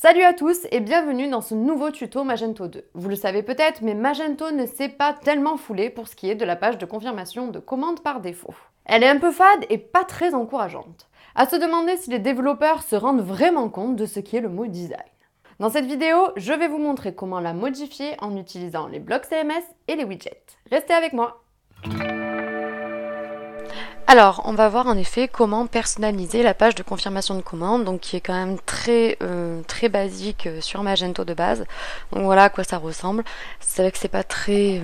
Salut à tous et bienvenue dans ce nouveau tuto Magento 2. Vous le savez peut-être, mais Magento ne s'est pas tellement foulé pour ce qui est de la page de confirmation de commande par défaut. Elle est un peu fade et pas très encourageante. À se demander si les développeurs se rendent vraiment compte de ce qui est le mot design. Dans cette vidéo, je vais vous montrer comment la modifier en utilisant les blocs CMS et les widgets. Restez avec moi! Alors, on va voir en effet comment personnaliser la page de confirmation de commande, donc qui est quand même très basique sur Magento de base. Donc voilà à quoi ça ressemble. C'est vrai que c'est pas très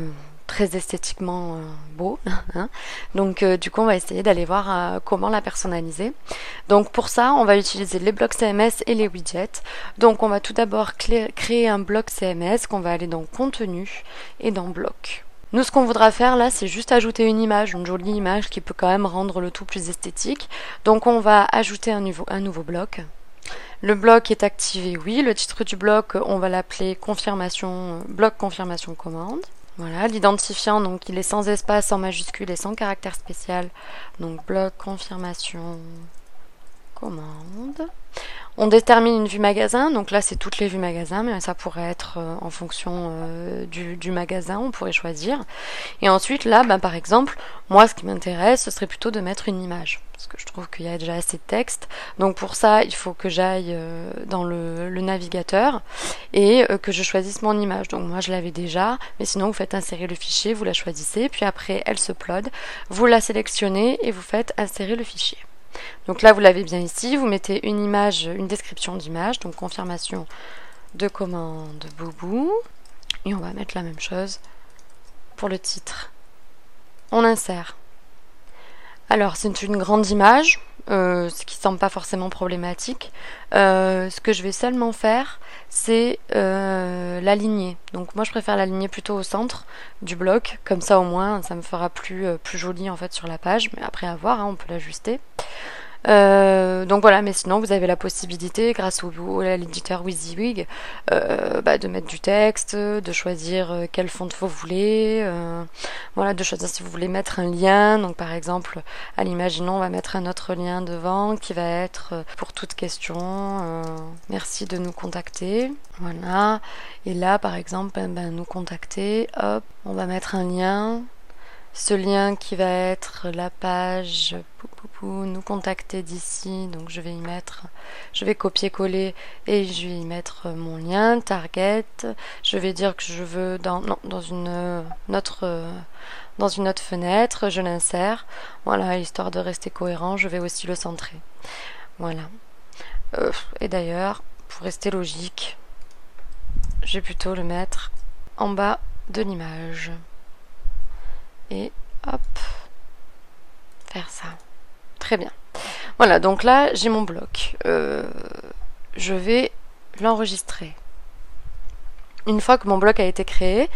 esthétiquement beau, hein. Donc du coup on va essayer d'aller voir comment la personnaliser. Donc pour ça on va utiliser les blocs CMS et les widgets. Donc on va tout d'abord créer un bloc CMS qu'on va aller dans contenu et dans bloc. Nous, ce qu'on voudra faire là, c'est juste ajouter une image, une jolie image qui peut quand même rendre le tout plus esthétique. Donc on va ajouter un nouveau bloc. Le bloc est activé, oui. Le titre du bloc, on va l'appeler bloc confirmation commande. Voilà, l'identifiant, donc il est sans espace, sans majuscule et sans caractère spécial. Donc bloc confirmation commande. On détermine une vue magasin, donc là c'est toutes les vues magasin, mais ça pourrait être en fonction du magasin, on pourrait choisir. Et ensuite là, par exemple, moi ce qui m'intéresse, ce serait plutôt de mettre une image, parce que je trouve qu'il y a déjà assez de texte. Donc pour ça, il faut que j'aille dans le navigateur et que je choisisse mon image. Donc moi je l'avais déjà, mais sinon vous faites insérer le fichier, vous la choisissez, puis après elle se upload, vous la sélectionnez et vous faites insérer le fichier. Donc là, vous l'avez bien ici, vous mettez une image, une description d'image, donc confirmation de commande boubou. Et on va mettre la même chose pour le titre. On insère. Alors, c'est une grande image, ce qui ne semble pas forcément problématique. Ce que je vais seulement faire, c'est l'aligner. Donc moi, je préfère l'aligner plutôt au centre du bloc. Comme ça, au moins, ça me fera plus joli en fait sur la page. Mais après, à voir, on peut l'ajuster. Donc voilà, mais sinon vous avez la possibilité, grâce à l'éditeur WYSIWYG, de mettre du texte, de choisir quel font vous voulez, voilà, de choisir si vous voulez mettre un lien. Donc par exemple, à l'imaginons, on va mettre un autre lien devant qui va être pour toute question, merci de nous contacter. Voilà, et là par exemple, nous contacter, hop, on va mettre un lien. Ce lien qui va être la page nous contacter d'ici, donc je vais copier-coller et je vais y mettre mon lien, target, je vais dire que je veux dans une autre fenêtre, je l'insère, voilà, histoire de rester cohérent, je vais aussi le centrer. Voilà. Et d'ailleurs, pour rester logique, je vais plutôt le mettre en bas de l'image. Et hop, faire ça. Très bien. Voilà, donc là, j'ai mon bloc. Je vais l'enregistrer. Une fois que mon bloc a été créé,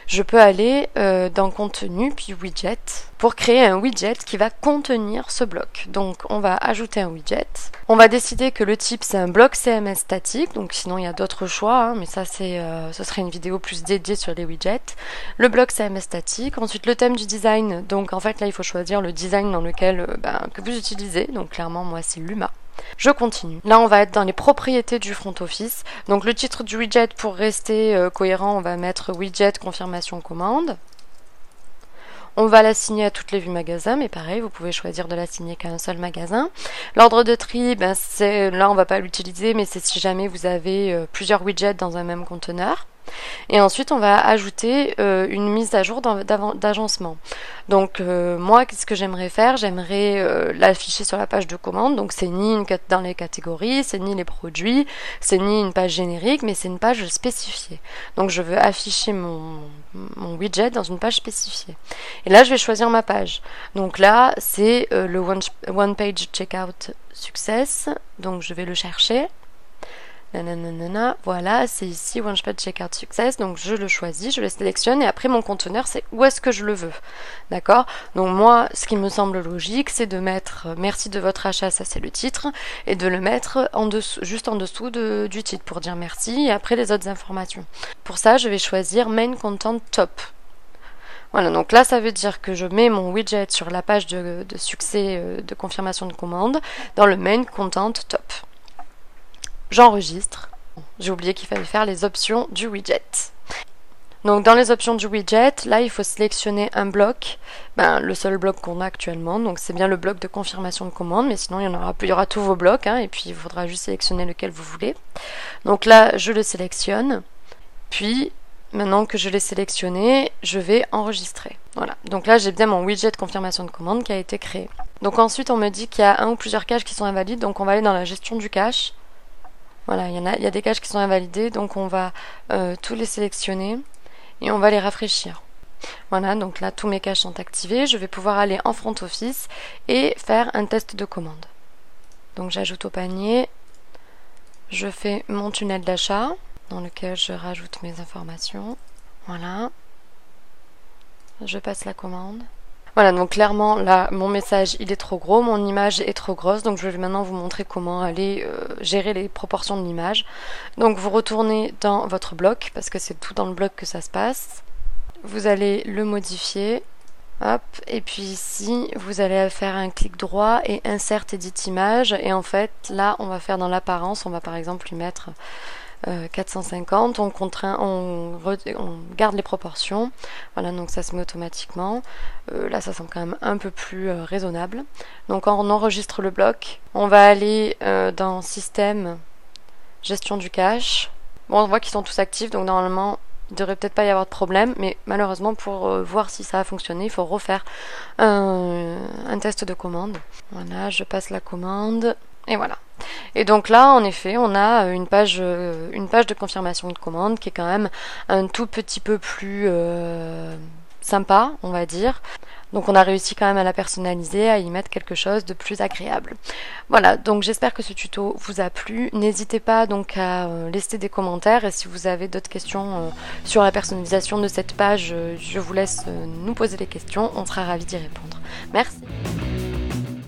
je peux aller dans contenu, puis widget, pour créer un widget qui va contenir ce bloc. Donc on va ajouter un widget. On va décider que le type c'est un bloc CMS statique, donc sinon il y a d'autres choix, mais ça ce serait une vidéo plus dédiée sur les widgets. Le bloc CMS statique, ensuite le thème du design, donc en fait là il faut choisir le design dans lequel que vous utilisez, donc clairement moi c'est Luma. Je continue. Là, on va être dans les propriétés du front office. Donc, le titre du widget, pour rester cohérent, on va mettre widget confirmation commande. On va l'assigner à toutes les vues magasins, mais pareil, vous pouvez choisir de l'assigner qu'à un seul magasin. L'ordre de tri, là, on va pas l'utiliser, mais c'est si jamais vous avez plusieurs widgets dans un même conteneur. Et ensuite, on va ajouter une mise à jour d'agencement. Donc, moi, qu'est-ce que j'aimerais faire? J'aimerais l'afficher sur la page de commande. Donc, c'est ni dans les catégories, c'est ni les produits, c'est ni une page générique, mais c'est une page spécifiée. Donc, je veux afficher mon widget dans une page spécifiée. Et là, je vais choisir ma page. Donc là, c'est le One Page Checkout Success. Donc, je vais le chercher. Nanana, voilà, c'est ici One Page Checkout Success, donc je le choisis, je le sélectionne et après mon conteneur c'est où est-ce que je le veux, d'accord? Donc moi, ce qui me semble logique, c'est de mettre merci de votre achat, ça c'est le titre, et de le mettre en dessous, juste en dessous du titre pour dire merci et après les autres informations. Pour ça, je vais choisir Main Content Top. Voilà, donc là ça veut dire que je mets mon widget sur la page de succès de confirmation de commande dans le Main Content Top. J'enregistre. j'ai oublié qu'il fallait faire les options du widget. Donc dans les options du widget, là il faut sélectionner un bloc, le seul bloc qu'on a actuellement, donc c'est bien le bloc de confirmation de commande, mais sinon il y aura tous vos blocs, et puis il faudra juste sélectionner lequel vous voulez. Donc là je le sélectionne, puis maintenant que je l'ai sélectionné, je vais enregistrer. Voilà, donc là j'ai bien mon widget de confirmation de commande qui a été créé. Donc ensuite on me dit qu'il y a un ou plusieurs caches qui sont invalides, donc on va aller dans la gestion du cache. Voilà, il y a des caches qui sont invalidées, donc on va tous les sélectionner. Et on va les rafraîchir. Voilà, donc là tous mes caches sont activés. Je vais pouvoir aller en front office et faire un test de commande. Donc j'ajoute au panier. Je fais mon tunnel d'achat dans lequel je rajoute mes informations. Voilà. Je passe la commande. Voilà, donc clairement là mon message il est trop gros, mon image est trop grosse, donc je vais maintenant vous montrer comment aller gérer les proportions de l'image. Donc vous retournez dans votre bloc, parce que c'est tout dans le bloc que ça se passe. Vous allez le modifier, hop, et puis ici vous allez faire un clic droit et insert edit image, et en fait là on va faire dans l'apparence, on va par exemple lui mettre 450, on garde les proportions, voilà, donc ça se met automatiquement. Là ça semble quand même un peu plus raisonnable. Donc on enregistre le bloc, on va aller dans système, gestion du cache. Bon, on voit qu'ils sont tous actifs, donc normalement il devrait peut-être pas y avoir de problème, mais malheureusement pour voir si ça a fonctionné, il faut refaire un test de commande. Voilà, je passe la commande. Et voilà. Et donc là, en effet, on a une page de confirmation de commande qui est quand même un tout petit peu plus sympa, on va dire. Donc on a réussi quand même à la personnaliser, à y mettre quelque chose de plus agréable. Voilà, donc j'espère que ce tuto vous a plu. N'hésitez pas donc à laisser des commentaires, et si vous avez d'autres questions sur la personnalisation de cette page, je vous laisse nous poser des questions, on sera ravis d'y répondre. Merci.